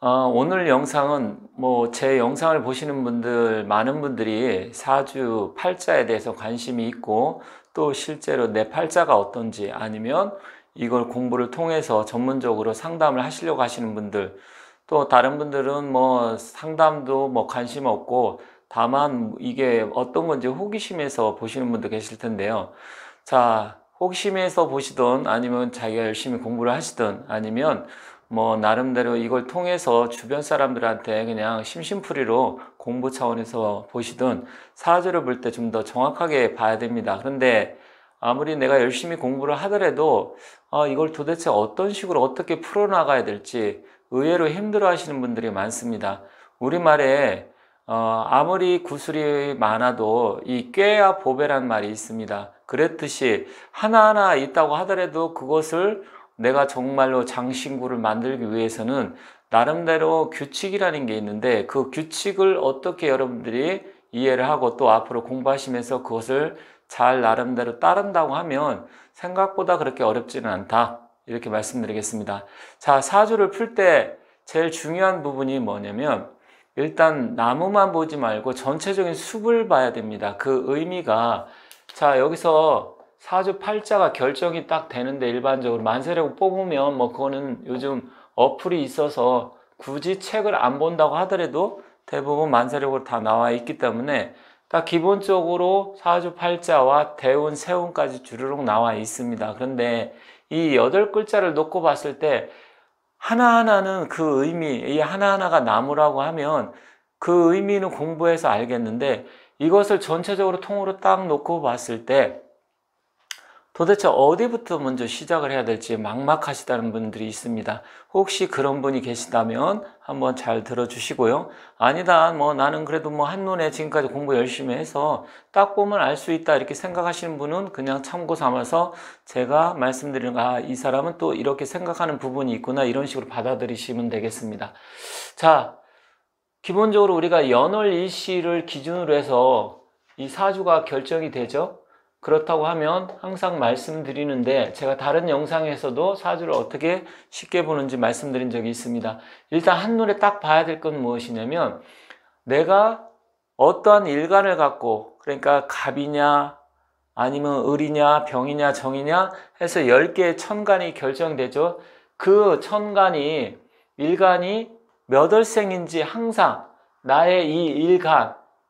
오늘 영상은 제 영상을 보시는 분들, 많은 분들이 사주 팔자에 대해서 관심이 있고 또 실제로 내 팔자가 어떤지 아니면 이걸 공부를 통해서 전문적으로 상담을 하시려고 하시는 분들, 또 다른 분들은 상담도 관심 없고 다만 이게 어떤 건지 호기심에서 보시는 분도 계실 텐데요. 자, 호기심에서 보시든 아니면 자기가 열심히 공부를 하시든 아니면 나름대로 이걸 통해서 주변 사람들한테 그냥 심심풀이로 공부 차원에서 보시든 사주를 볼 때 좀 더 정확하게 봐야 됩니다. 그런데 아무리 내가 열심히 공부를 하더라도 이걸 도대체 어떤 식으로 어떻게 풀어나가야 될지 의외로 힘들어 하시는 분들이 많습니다. 우리말에 아무리 구슬이 많아도 이 꾀야 보배란 말이 있습니다. 그랬듯이 하나하나 있다고 하더라도 그것을 내가 정말로 장신구를 만들기 위해서는 나름대로 규칙이라는 게 있는데 그 규칙을 어떻게 여러분들이 이해를 하고 또 앞으로 공부하시면서 그것을 잘 나름대로 따른다고 하면 생각보다 그렇게 어렵지는 않다. 이렇게 말씀드리겠습니다. 자, 사주를 풀 때 제일 중요한 부분이 뭐냐면 일단 나무만 보지 말고 전체적인 숲을 봐야 됩니다. 그 의미가 자, 여기서 사주 팔자가 결정이 딱 되는데 일반적으로 만세력을 뽑으면 그거는 요즘 어플이 있어서 굳이 책을 안 본다고 하더라도 대부분 만세력으로 다 나와 있기 때문에 딱 기본적으로 사주 팔자와 대운, 세운까지 주르륵 나와 있습니다. 그런데 이 8글자를 놓고 봤을 때 하나하나는 그 의미, 이 하나하나가 나무라고 하면 그 의미는 공부해서 알겠는데 이것을 전체적으로 통으로 딱 놓고 봤을 때 도대체 어디부터 먼저 시작을 해야 될지 막막하시다는 분들이 있습니다. 혹시 그런 분이 계시다면 한번 잘 들어주시고요. 아니다, 나는 그래도 한눈에 지금까지 공부 열심히 해서 딱 보면 알 수 있다 이렇게 생각하시는 분은 그냥 참고 삼아서 제가 말씀드리는 이 사람은 또 이렇게 생각하는 부분이 있구나 이런 식으로 받아들이시면 되겠습니다. 자, 기본적으로 우리가 연월일시를 기준으로 해서 이 사주가 결정이 되죠. 그렇다고 하면 항상 말씀드리는데 제가 다른 영상에서도 사주를 어떻게 쉽게 보는지 말씀드린 적이 있습니다. 일단 한눈에 딱 봐야 될 건 무엇이냐면 내가 어떠한 일간을 갖고 그러니까 갑이냐 아니면 을이냐 병이냐 정이냐 해서 10개의 천간이 결정되죠. 그 천간이 일간이 몇 월생인지 항상 나의 이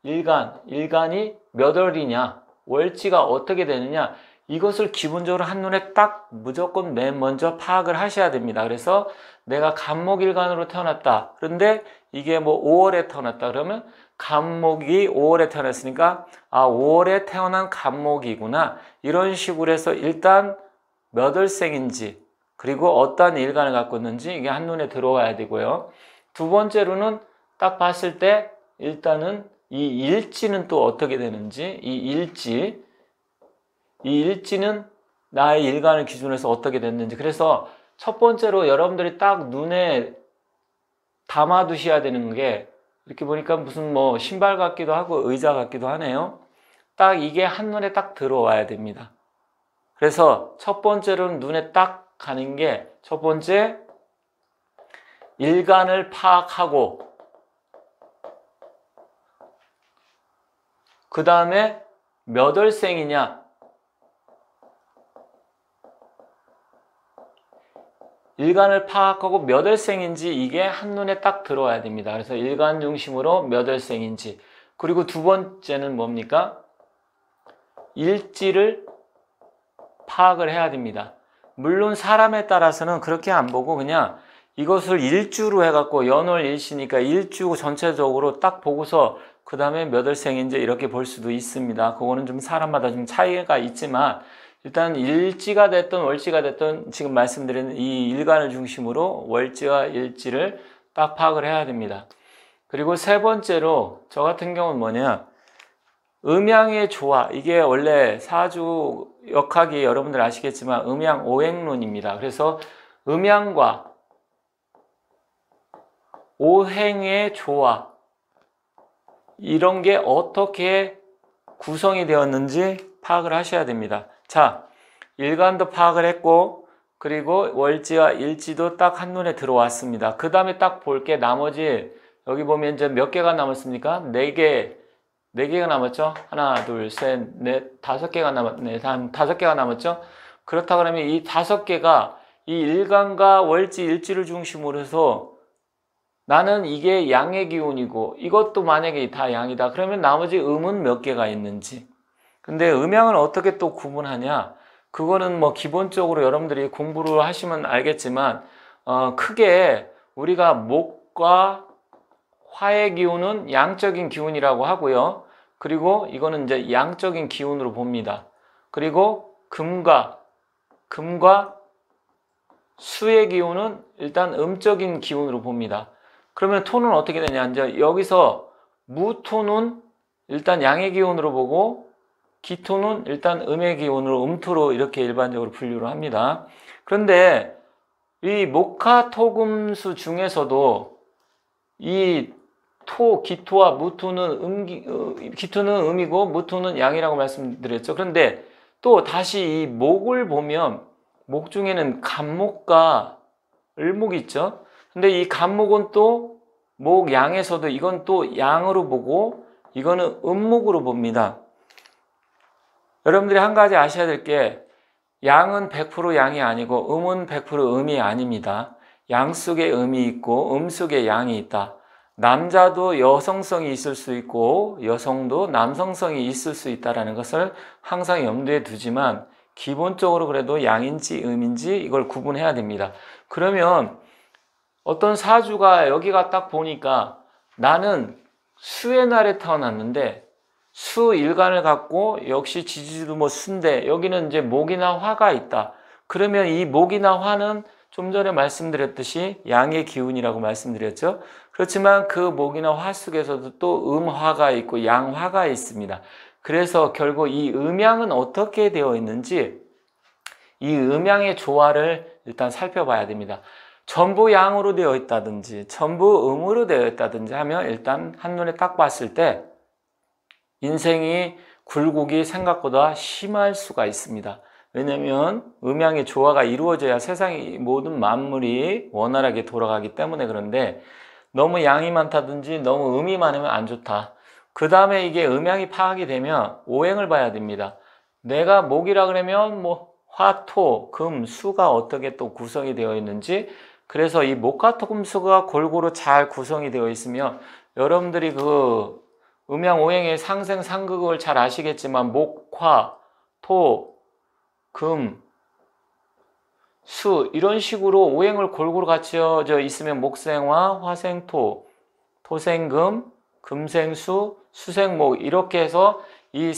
일간이 몇 월이냐 월지가 어떻게 되느냐 이것을 기본적으로 한눈에 딱 무조건 맨 먼저 파악을 하셔야 됩니다. 그래서 내가 간목일간으로 태어났다. 그런데 이게 5월에 태어났다 그러면 간목이 5월에 태어났으니까 5월에 태어난 간목이구나 이런 식으로 해서 일단 몇 월생인지 그리고 어떠한 일간을 갖고 있는지 이게 한눈에 들어와야 되고요. 두 번째로는 딱 봤을 때 일단은 이 일지는 또 어떻게 되는지 이 일지는 나의 일간을 기준으로 해서 어떻게 됐는지 그래서 첫 번째로 여러분들이 딱 눈에 담아 두셔야 되는 게 이렇게 보니까 무슨 신발 같기도 하고 의자 같기도 하네요. 딱 이게 한눈에 딱 들어와야 됩니다. 그래서 첫 번째로는 눈에 딱 가는 게 첫 번째 일간을 파악하고 그 다음에 몇 월생이냐 일간을 파악하고 몇 월생인지 이게 한눈에 딱 들어와야 됩니다. 그래서 일간 중심으로 몇 월생인지 그리고 두 번째는 뭡니까? 일지를 파악을 해야 됩니다. 물론 사람에 따라서는 그렇게 안 보고 그냥 이것을 일주로 해갖고 연월일시니까 일주 전체적으로 딱 보고서 그 다음에 몇 월생인지 이렇게 볼 수도 있습니다. 그거는 좀 사람마다 좀 차이가 있지만 일단 일지가 됐든 월지가 됐든 지금 말씀드린 이 일간을 중심으로 월지와 일지를 딱 파악을 해야 됩니다. 그리고 세 번째로 저 같은 경우는 뭐냐 음양의 조화 이게 원래 사주 역학이 여러분들 아시겠지만 음양 오행론입니다. 그래서 음양과 오행의 조화 이런 게 어떻게 구성이 되었는지 파악을 하셔야 됩니다. 자, 일간도 파악을 했고 그리고 월지와 일지도 딱 한눈에 들어왔습니다. 그 다음에 딱 볼 게 나머지 여기 보면 이제 몇 개가 남았습니까? 네 개가 남았죠? 하나, 둘, 셋, 넷, 다섯 개가 남았네. 한 다섯 개가 남았죠? 그렇다 그러면 이 다섯 개가 이 일간과 월지, 일지를 중심으로 해서 나는 이게 양의 기운이고 이것도 만약에 다 양이다. 그러면 나머지 음은 몇 개가 있는지. 근데 음양을 어떻게 또 구분하냐? 그거는 뭐 기본적으로 여러분들이 공부를 하시면 알겠지만 크게 우리가 목과 화의 기운은 양적인 기운이라고 하고요. 그리고 이거는 이제 양적인 기운으로 봅니다. 그리고 금과 수의 기운은 일단 음적인 기운으로 봅니다. 그러면 토는 어떻게 되냐? 이제 여기서 무토는 일단 양의 기운으로 보고 기토는 일단 음의 기운으로 음토로 이렇게 일반적으로 분류를 합니다. 그런데 이 목화토금수 중에서도 이 기토와 무토는 기토는 음이고 무토는 양이라고 말씀드렸죠. 그런데 또 다시 이 목을 보면 목 중에는 간목과 을목이 있죠. 근데 이 간목은 또 목 양에서도 이건 또 양으로 보고 이거는 음목으로 봅니다. 여러분들이 한 가지 아셔야 될 게 양은 100% 양이 아니고 음은 100% 음이 아닙니다. 양 속에 음이 있고 음 속에 양이 있다. 남자도 여성성이 있을 수 있고 여성도 남성성이 있을 수 있다는 것을 항상 염두에 두지만 기본적으로 그래도 양인지 음인지 이걸 구분해야 됩니다. 그러면 어떤 사주가 여기가 딱 보니까 나는 수의 날에 태어났는데 수 일간을 갖고 역시 지지도 뭐 수인데 여기는 이제 목이나 화가 있다. 그러면 이 목이나 화는 좀 전에 말씀드렸듯이 양의 기운이라고 말씀드렸죠. 그렇지만 그 목이나 화 속에서도 또 음화가 있고 양화가 있습니다. 그래서 결국 이 음양은 어떻게 되어 있는지 이 음양의 조화를 일단 살펴봐야 됩니다. 전부 양으로 되어 있다든지 전부 음으로 되어 있다든지 하면 일단 한눈에 딱 봤을 때 인생이 굴곡이 생각보다 심할 수가 있습니다. 왜냐하면 음양의 조화가 이루어져야 세상의 모든 만물이 원활하게 돌아가기 때문에 그런데 너무 양이 많다든지 너무 음이 많으면 안 좋다. 그 다음에 이게 음양이 파악이 되면 오행을 봐야 됩니다. 내가 목이라 그러면 뭐 화, 토, 금, 수가 어떻게 또 구성이 되어 있는지 그래서 이 목화, 토, 금, 수가 골고루 잘 구성이 되어 있으면 여러분들이 그 음양 오행의 상생 상극을 잘 아시겠지만 목, 화, 토, 금, 수 이런 식으로 오행을 골고루 갖춰져 있으면 목생화, 화생토, 토생금, 금생수, 수생목 이렇게 해서 이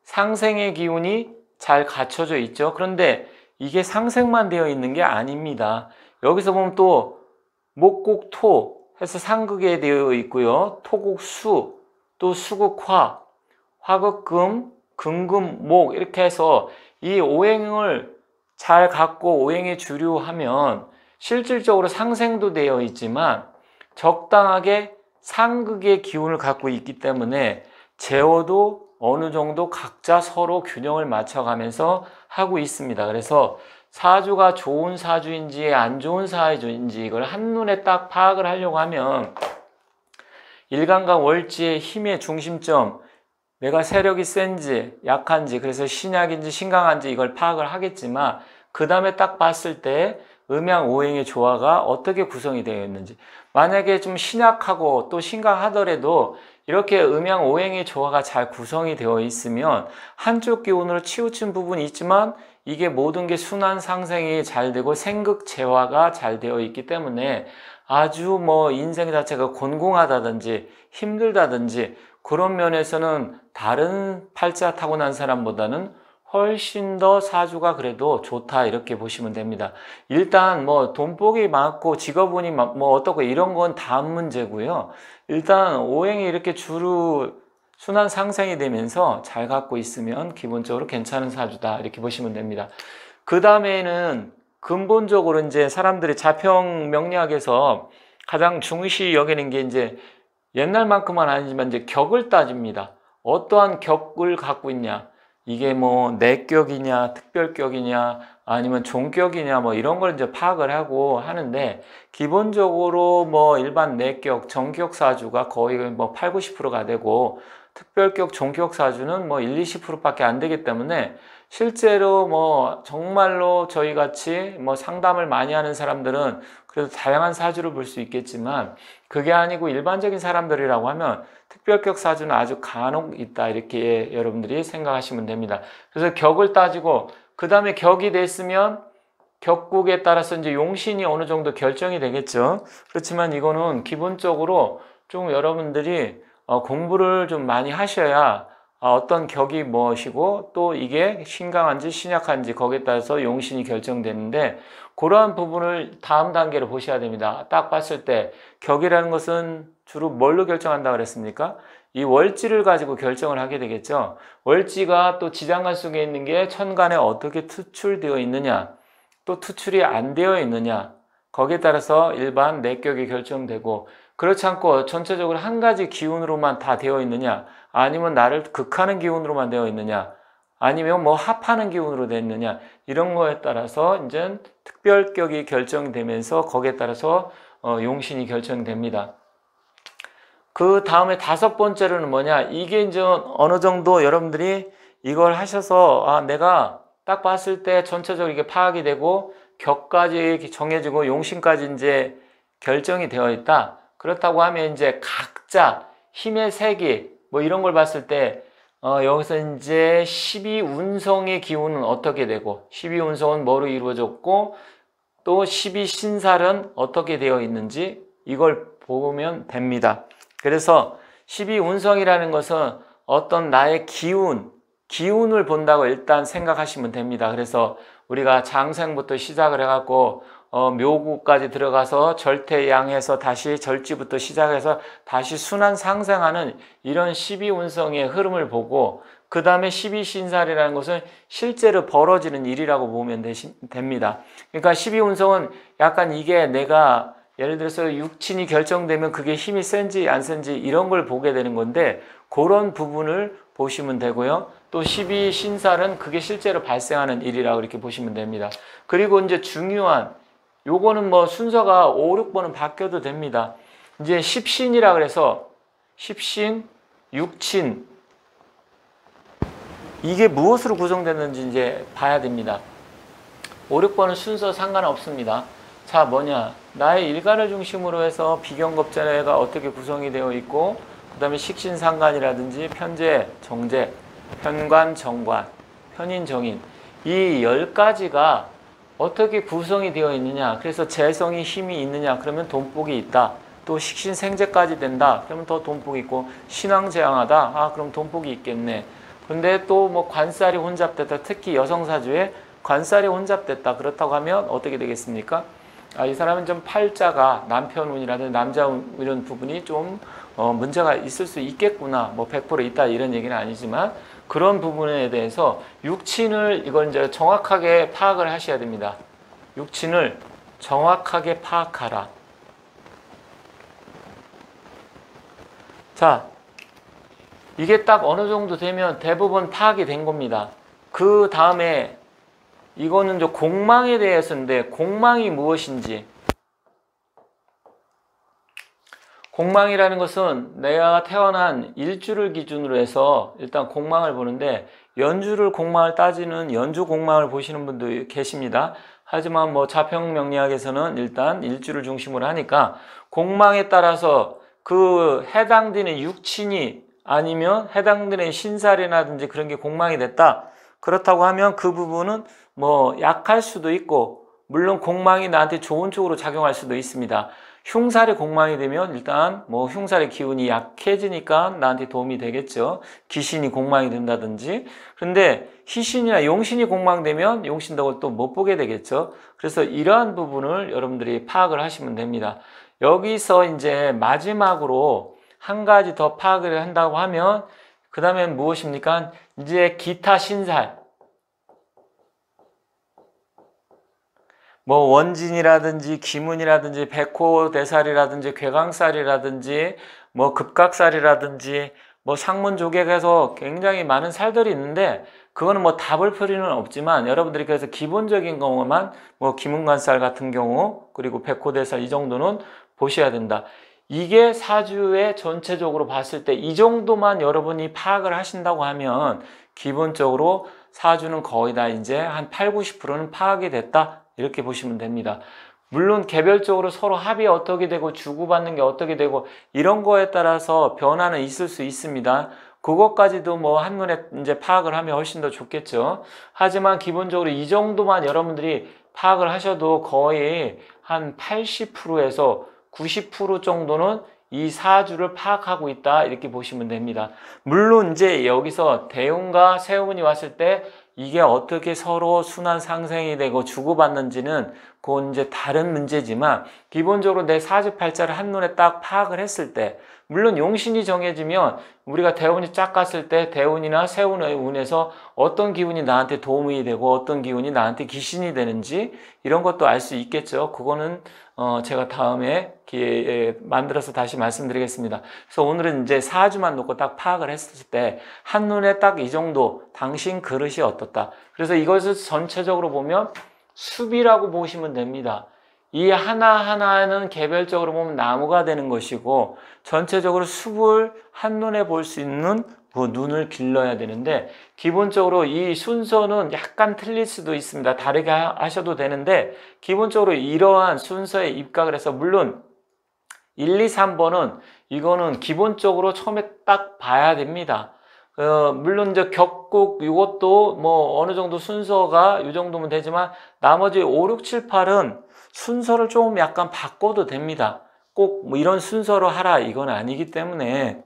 상생의 기운이 잘 갖춰져 있죠. 그런데 이게 상생만 되어 있는 게 아닙니다. 여기서 보면 또 목국 토 해서 상극에 되어 있고요. 토국 수, 또 수국 화, 화극 금, 금금 목 이렇게 해서 이 오행을 잘 갖고 오행에 주류하면 실질적으로 상생도 되어 있지만 적당하게 상극의 기운을 갖고 있기 때문에 제어도 어느 정도 각자 서로 균형을 맞춰가면서 하고 있습니다. 그래서 사주가 좋은 사주인지 안 좋은 사주인지 이걸 한눈에 딱 파악을 하려고 하면 일간과 월지의 힘의 중심점 내가 세력이 센지 약한지 그래서 신약인지 신강한지 이걸 파악을 하겠지만 그 다음에 딱 봤을 때 음양 오행의 조화가 어떻게 구성이 되어 있는지 만약에 좀 신약하고 또 신강하더라도 이렇게 음양 오행의 조화가 잘 구성이 되어 있으면 한쪽 기운으로 치우친 부분이 있지만 이게 모든 게 순환 상생이 잘 되고 생극 재화가 잘 되어 있기 때문에 아주 뭐 인생 자체가 곤궁하다든지 힘들다든지 그런 면에서는 다른 팔자 타고난 사람보다는 훨씬 더 사주가 그래도 좋다 이렇게 보시면 됩니다. 일단 뭐 돈복이 많고 직업운이 뭐 어떻고 이런 건 다음 문제고요. 일단 오행이 이렇게 주로 순환 상생이 되면서 잘 갖고 있으면 기본적으로 괜찮은 사주다 이렇게 보시면 됩니다. 그 다음에는 근본적으로 이제 사람들이 자평 명리학에서 가장 중시 여기는 게 이제 옛날만큼은 아니지만 이제 격을 따집니다. 어떠한 격을 갖고 있냐. 이게 뭐 내격이냐, 특별격이냐, 아니면 종격이냐, 뭐 이런 걸 이제 파악을 하고 하는데, 기본적으로 뭐 일반 내격, 정격 사주가 거의 뭐 8, 90%가 되고, 특별격, 종격 사주는 뭐 1, 20%밖에 안 되기 때문에, 실제로 뭐 정말로 저희 같이 뭐 상담을 많이 하는 사람들은 그래도 다양한 사주를 볼 수 있겠지만, 그게 아니고 일반적인 사람들이라고 하면 특별격 사주는 아주 간혹 있다, 이렇게 여러분들이 생각하시면 됩니다. 그래서 격을 따지고 그 다음에 격이 됐으면 격국에 따라서 이제 용신이 어느 정도 결정이 되겠죠. 그렇지만 이거는 기본적으로 좀 여러분들이 공부를 좀 많이 하셔야 어떤 격이 무엇이고 또 이게 신강한지 신약한지 거기에 따라서 용신이 결정되는데, 그러한 부분을 다음 단계로 보셔야 됩니다. 딱 봤을 때 격이라는 것은 주로 뭘로 결정한다 그랬습니까? 이 월지를 가지고 결정을 하게 되겠죠. 월지가 또 지장간 속에 있는 게 천간에 어떻게 투출되어 있느냐, 또 투출이 안 되어 있느냐, 거기에 따라서 일반 내격이 결정되고, 그렇지 않고 전체적으로 한 가지 기운으로만 다 되어 있느냐, 아니면 나를 극하는 기운으로만 되어 있느냐, 아니면 뭐 합하는 기운으로 되어 있느냐, 이런 거에 따라서 이제 특별격이 결정되면서 거기에 따라서 용신이 결정됩니다. 그 다음에 다섯 번째로는 뭐냐, 이게 이제 어느 정도 여러분들이 이걸 하셔서 내가 딱 봤을 때 전체적으로 이게 파악이 되고 격까지 정해지고 용신까지 이제 결정이 되어 있다. 그렇다고 하면 이제 각자 힘의 세기 뭐 이런 걸 봤을 때 여기서 이제 12운성의 기운은 어떻게 되고, 12운성은 뭐로 이루어졌고, 또 12신살은 어떻게 되어 있는지 이걸 보면 됩니다. 그래서 12운성이라는 것은 어떤 나의 기운을 본다고 일단 생각하시면 됩니다. 그래서 우리가 장생부터 시작을 해갖고 묘구까지 들어가서 절태양해서 다시 절지부터 시작해서 다시 순환 상생하는 이런 12운성의 흐름을 보고, 그 다음에 12신살이라는 것은 실제로 벌어지는 일이라고 보면 됩니다. 그러니까 12운성은 약간 이게 내가 예를 들어서 육친이 결정되면 그게 힘이 센지 안 센지 이런 걸 보게 되는 건데, 그런 부분을 보시면 되고요. 또 12신살은 그게 실제로 발생하는 일이라고 이렇게 보시면 됩니다. 그리고 이제 중요한 요거는 뭐 순서가 5, 6번은 바뀌어도 됩니다. 이제 10신이라 그래서 10신, 육친 이게 무엇으로 구성됐는지 이제 봐야 됩니다. 5, 6번은 순서 상관없습니다. 자, 뭐냐, 나의 일간을 중심으로 해서 비경겁전해가 어떻게 구성이 되어 있고, 그 다음에 식신상관이라든지 편재, 정재, 편관, 정관, 편인, 정인, 이 10가지가 어떻게 구성이 되어 있느냐. 그래서 재성이 힘이 있느냐, 그러면 돈복이 있다. 또 식신생재까지 된다, 그러면 더 돈복이 있고, 신왕재왕하다, 그럼 돈복이 있겠네. 근데 또 뭐 관살이 혼잡됐다, 특히 여성사주에 관살이 혼잡됐다, 그렇다고 하면 어떻게 되겠습니까? 이 사람은 좀 팔자가 남편운이라든지 남자운 이런 부분이 좀 문제가 있을 수 있겠구나, 뭐 100% 있다 이런 얘기는 아니지만, 그런 부분에 대해서 육친을 이걸 이제 정확하게 파악을 하셔야 됩니다. 육친을 정확하게 파악하라. 자, 이게 딱 어느 정도 되면 대부분 파악이 된 겁니다. 그 다음에 이거는 저 공망에 대해서인데, 공망이 무엇인지. 공망이라는 것은 내가 태어난 일주를 기준으로 해서 일단 공망을 보는데, 연주를 공망을 따지는 연주 공망을 보시는 분도 계십니다. 하지만 뭐 자평명리학에서는 일단 일주를 중심으로 하니까 공망에 따라서 그 해당되는 육친이 아니면 해당되는 신살이라든지 그런 게 공망이 됐다. 그렇다고 하면 그 부분은 뭐 약할 수도 있고, 물론 공망이 나한테 좋은 쪽으로 작용할 수도 있습니다. 흉살이 공망이 되면 일단 뭐 흉살의 기운이 약해지니까 나한테 도움이 되겠죠. 귀신이 공망이 된다든지. 그런데 희신이나 용신이 공망되면 용신덕을 또 못 보게 되겠죠. 그래서 이러한 부분을 여러분들이 파악을 하시면 됩니다. 여기서 이제 마지막으로 한 가지 더 파악을 한다고 하면, 그 다음엔 무엇입니까? 이제 기타 신살, 뭐 원진이라든지 기문이라든지 백호대살이라든지 괴강살이라든지 뭐 급각살이라든지 뭐 상문조객에서 굉장히 많은 살들이 있는데, 그거는 뭐 답을 필요는 없지만 여러분들이 그래서 기본적인 것만 뭐 기문관살 같은 경우 그리고 백호대살 이 정도는 보셔야 된다. 이게 사주의 전체적으로 봤을 때 이 정도만 여러분이 파악을 하신다고 하면 기본적으로 사주는 거의 다 이제 한 8, 90%는 파악이 됐다 이렇게 보시면 됩니다. 물론 개별적으로 서로 합이 어떻게 되고 주고받는 게 어떻게 되고 이런 거에 따라서 변화는 있을 수 있습니다. 그것까지도 뭐 한눈에 이제 파악을 하면 훨씬 더 좋겠죠. 하지만 기본적으로 이 정도만 여러분들이 파악을 하셔도 거의 한 80%에서 90% 정도는 이 사주를 파악하고 있다 이렇게 보시면 됩니다. 물론 이제 여기서 대운과 세운이 왔을 때 이게 어떻게 서로 순환 상생이 되고 주고받는지는 그건 이제 다른 문제지만 기본적으로 내 사주팔자를 한눈에 딱 파악을 했을 때 물론 용신이 정해지면 우리가 대운이 쫙 갔을 때 대운이나 세운의 운에서 어떤 기운이 나한테 도움이 되고 어떤 기운이 나한테 귀신이 되는지 이런 것도 알 수 있겠죠. 그거는 제가 다음에 기회에 만들어서 다시 말씀드리겠습니다. 그래서 오늘은 이제 사주만 놓고 딱 파악을 했을 때 한눈에 딱 이 정도 당신 그릇이 어떻다. 그래서 이것을 전체적으로 보면 숲이라고 보시면 됩니다. 이 하나하나는 개별적으로 보면 나무가 되는 것이고 전체적으로 숲을 한눈에 볼 수 있는 그 눈을 길러야 되는데 기본적으로 이 순서는 약간 틀릴 수도 있습니다. 다르게 하셔도 되는데 기본적으로 이러한 순서에 입각을 해서 물론 1, 2, 3번은 이거는 기본적으로 처음에 딱 봐야 됩니다. 물론 이제 격국 이것도 뭐 어느 정도 순서가 이 정도면 되지만 나머지 5, 6, 7, 8은 순서를 좀 약간 바꿔도 됩니다. 꼭 뭐 이런 순서로 하라 이건 아니기 때문에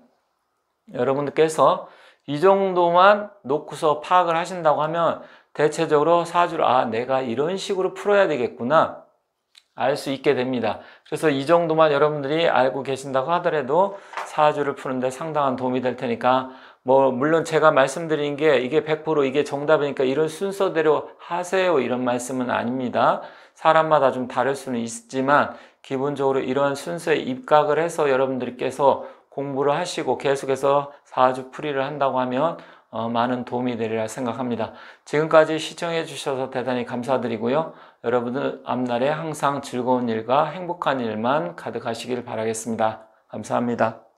여러분들께서 이 정도만 놓고서 파악을 하신다고 하면 대체적으로 사주를 내가 이런 식으로 풀어야 되겠구나 알 수 있게 됩니다. 그래서 이 정도만 여러분들이 알고 계신다고 하더라도 사주를 푸는데 상당한 도움이 될 테니까 뭐 물론 제가 말씀드린 게 이게 100% 이게 정답이니까 이런 순서대로 하세요 이런 말씀은 아닙니다. 사람마다 좀 다를 수는 있지만 기본적으로 이러한 순서에 입각을 해서 여러분들께서 공부를 하시고 계속해서 사주 풀이를 한다고 하면 많은 도움이 되리라 생각합니다. 지금까지 시청해 주셔서 대단히 감사드리고요. 여러분들 앞날에 항상 즐거운 일과 행복한 일만 가득하시길 바라겠습니다. 감사합니다.